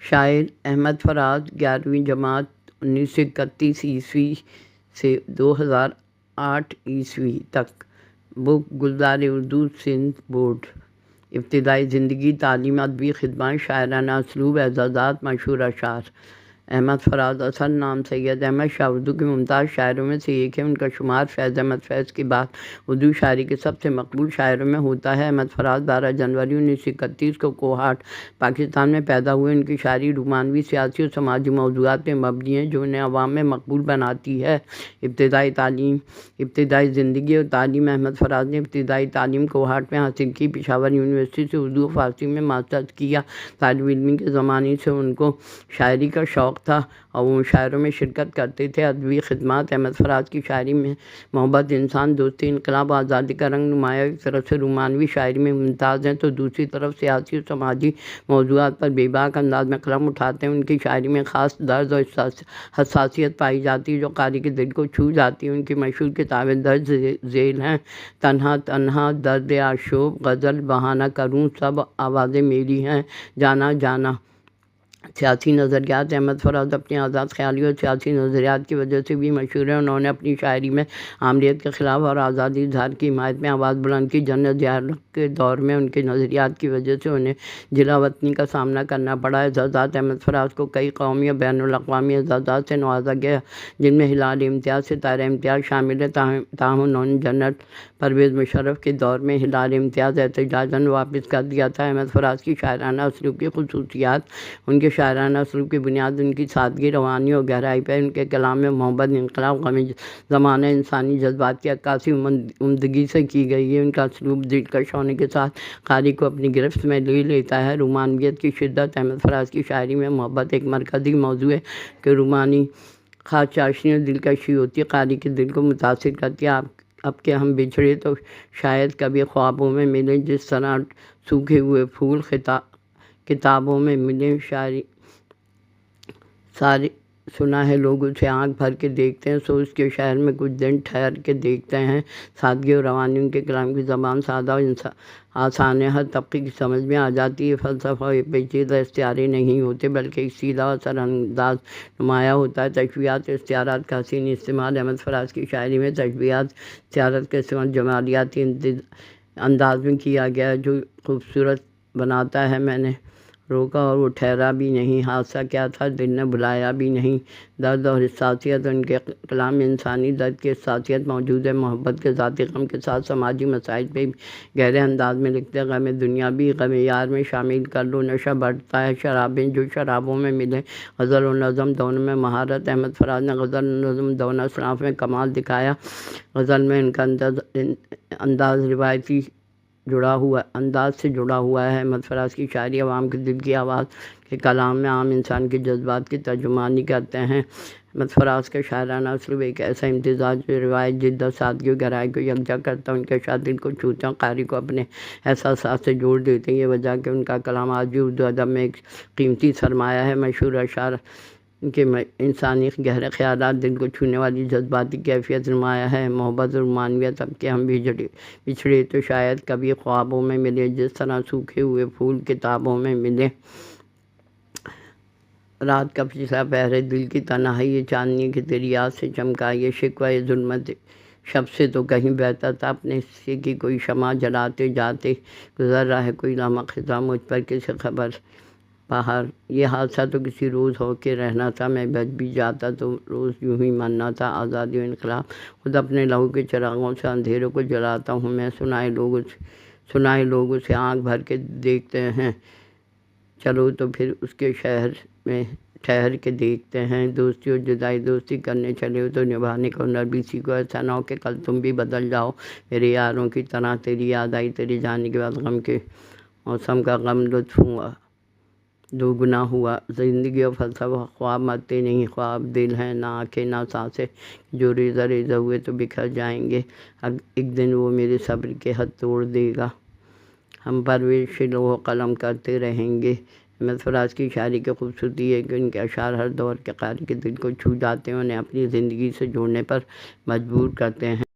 شاعر احمد فراز 11ویں جماعت 1931 سے 2008 تک، بک گلزار اردو سندھ بورڈ۔ ابتدائی زندگی، تعلیم، ادبی خدمات، شاعرانہ اسلوب، اعزازات، مشہور اشعار۔ احمد فراز اصل نام سید احمد شاہ اردو کے ممتاز شاعروں میں سے ایک ہے۔ ان کا شمار فیض احمد فیض کے بعد اردو شاعری کے سب سے مقبول شاعروں میں ہوتا ہے۔ احمد فراز 12 جنوری 1931 کو کوہاٹ، پاکستان میں پیدا ہوئے۔ ان کی شاعری رومانوی، سیاسی اور سماجی موضوعات پہ مبنی ہے، جو انہیں عوام میں مقبول بناتی ہے۔ ابتدائی زندگی اور تعلیم۔ احمد فراز نے ابتدائی تعلیم کوہاٹ میں حاصل کی۔ پشاور یونیورسٹی سے اردو و فارسی میں ماسٹرز کیا۔ طالب علمی کے زمانے سے ان کو شاعری کا شوق تھا اور وہ مشاعروں میں شرکت کرتے تھے۔ ادبی خدمات۔ احمد فراز کی شاعری میں محبت، انسان دوستی، انقلاب اور آزادی کا رنگ نمایاں۔ ایک طرف سے رومانوی شاعری میں ممتاز ہیں تو دوسری طرف سیاسی اور سماجی موضوعات پر بے باک انداز میں قلم اٹھاتے ہیں۔ ان کی شاعری میں خاص درد اور حساسیت پائی جاتی ہے جو قاری کے دل کو چھو جاتی ہے۔ ان کی مشہور کتابیں درج ذیل ہیں: تنہا تنہا، درد آشوب، غزل، بہانہ کروں، سب آوازیں میری ہیں، جانا جانا۔ سیاسی نظریات۔ احمد فراز اپنی آزاد خیالی اور سیاسی نظریات کی وجہ سے بھی مشہور ہیں۔ انہوں نے اپنی شاعری میں آمریت کے خلاف اور آزادی اظہار کی حمایت میں آواز بلند کی۔ جنرل ضیاء الحق کے دور میں ان کے نظریات کی وجہ سے انہیں جلا وطنی کا سامنا کرنا پڑا۔ اعزازات۔ احمد فراز کو کئی قومی اور بین الاقوامی اعزازات سے نوازا گیا، جن میں ہلال امتیاز، ستارہ امتیاز شامل ہے۔ تاہم انہوں نے جنرل پرویز مشرف کے دور میں ہلال امتیاز احتجاجاً واپس کر دیا تھا۔ احمد فراز کی شاعرانہ اسلوب کی خصوصیات۔ ان کے شاعرانہ اسلوب کی بنیاد ان کی سادگی، روانی اور گہرائی پر ہے۔ ان کے کلام میں محبت، انقلاب، غم زمانہ، انسانی جذبات کی عکاسی عمدگی سے کی گئی ہے۔ ان کا اسلوب دلکش ہونے کے ساتھ قاری کو اپنی گرفت میں لے لیتا ہے۔ رومانویت کی شدت۔ احمد فراز کی شاعری میں محبت ایک مرکزی موضوع ہے کہ رومانی خواہ چاشنی اور دلکشی ہوتی ہے، قاری کے دل کو متاثر کرتی ہے۔ اب کہ ہم بچھڑے تو شاید کبھی خوابوں میں ملیں، جس طرح سوکھے ہوئے پھول کتابوں میں ملیں۔ شاعری ساری سنا ہے لوگ اسے آنکھ بھر کے دیکھتے ہیں، سو اس کے شہر میں کچھ دن ٹھہر کے دیکھتے ہیں۔ سادگی اور روانی۔ ان کے کلام کی زبان سادہ اور آسان ہے، ہر طبقے کی سمجھ میں آ جاتی ہے۔ فلسفہ اور پیچیدہ استعارے نہیں ہوتے بلکہ ایک سیدھا اور اثر انداز نمایاں ہوتا ہے۔ تشبیہات اور استعارات کا حسین استعمال۔ احمد فراز کی شاعری میں تشبیہات، استعارات کا استعمال جمالیاتی انداز میں کیا گیا ہے جو خوبصورت بناتا ہے۔ میں نے روکا اور وہ ٹھہرا بھی نہیں، حادثہ کیا تھا دل نے بلایا بھی نہیں۔ درد اور حساسیت۔ ان کے کلام میں انسانی درد کی حساسیت موجود ہے۔ محبت کے ذاتی غم کے ساتھ سماجی مسائل پہ گہرے انداز میں لکھتے ہیں۔ غم دنیا بھی غم یار میں شامل کر لو، نشہ بڑھتا ہے شرابیں جو شرابوں میں ملیں۔ غزل و نظم دونوں میں مہارت۔ احمد فراز نے غزل و نظم دونوں صنف میں کمال دکھایا۔ غزل میں ان کا انداز روایتی انداز سے جڑا ہوا ہے۔ احمد فراز کی شاعری عوام کے دل کی آواز کے کلام میں عام انسان کے جذبات کی ترجمانی کرتے ہیں۔ احمد فراز کا شاعرانہ اسلوب ایک ایسا امتزاج جو روایت، جدت، سادگی اور گہرائی کو یکجا کرتا ہے۔ ان کے اشعار دل کو چھوتے ہیں، قاری کو اپنے احساسات سے جوڑ دیتے ہیں۔ یہ وجہ کہ ان کا کلام آج بھی اردو ادب میں ایک قیمتی سرمایہ ہے۔ مشہور اشعار کے انسانی گہرے خیالات، دل کو چھونے والی جذباتی کیفیت نمایاں ہے۔ محبت اور رومانویت۔ اب کہ ہم بچھڑے تو شاید کبھی خوابوں میں ملے، جس طرح سوکھے ہوئے پھول کتابوں میں ملے۔ رات کا پچھلا پہر ہے، دل کی تنہائی ہے، چاندنی کی تیری یاد سے چمکا یہ شکوہ یہ ظلمت شب سے تو کہیں بہتر تھا۔ اپنے حصے کی کوئی شمع جلاتے جاتے گزر رہا ہے کوئی لمحہ خزاں مجھ پر، کسی خبر باہر۔ یہ حادثہ تو کسی روز ہو کے رہنا تھا، میں بچ بھی جاتا تو روز یوں ہی مرنا تھا۔ آزادی و انقلاب۔ خود اپنے لہو کے چراغوں سے اندھیروں کو جلاتا ہوں میں، سنائے لوگ اسے آنکھ بھر کے دیکھتے ہیں، چلو تو پھر اس کے شہر میں ٹھہر کے دیکھتے ہیں۔ دوستی اور جدائی۔ دوستی کرنے چلے ہو تو نبھانے کا ہنر بھی سیکھو، ایسا نہ ہو کہ کل تم بھی بدل جاؤ میرے یاروں کی طرح۔ تیری یاد آئی تیرے جانے کے بعد، غم کے موسم کا غم لطف ہوا دوگنا ہوا۔ زندگی اور فلسفہ۔ خواب مرتے نہیں، خواب دل ہیں، نہ آنکھیں نہ سانسیں، جو ریزہ ریزہ ہوئے تو بکھر جائیں گے، ایک دن وہ میرے صبر کے حد توڑ دے گا، ہم پرورش لوح قلم کرتے رہیں گے۔ احمد فراز کی شاعری کی خوبصورتی ہے کہ ان کے اشعار ہر دور کے قاری کے دل کو چھو جاتے ہیں، انہیں اپنی زندگی سے جوڑنے پر مجبور کرتے ہیں۔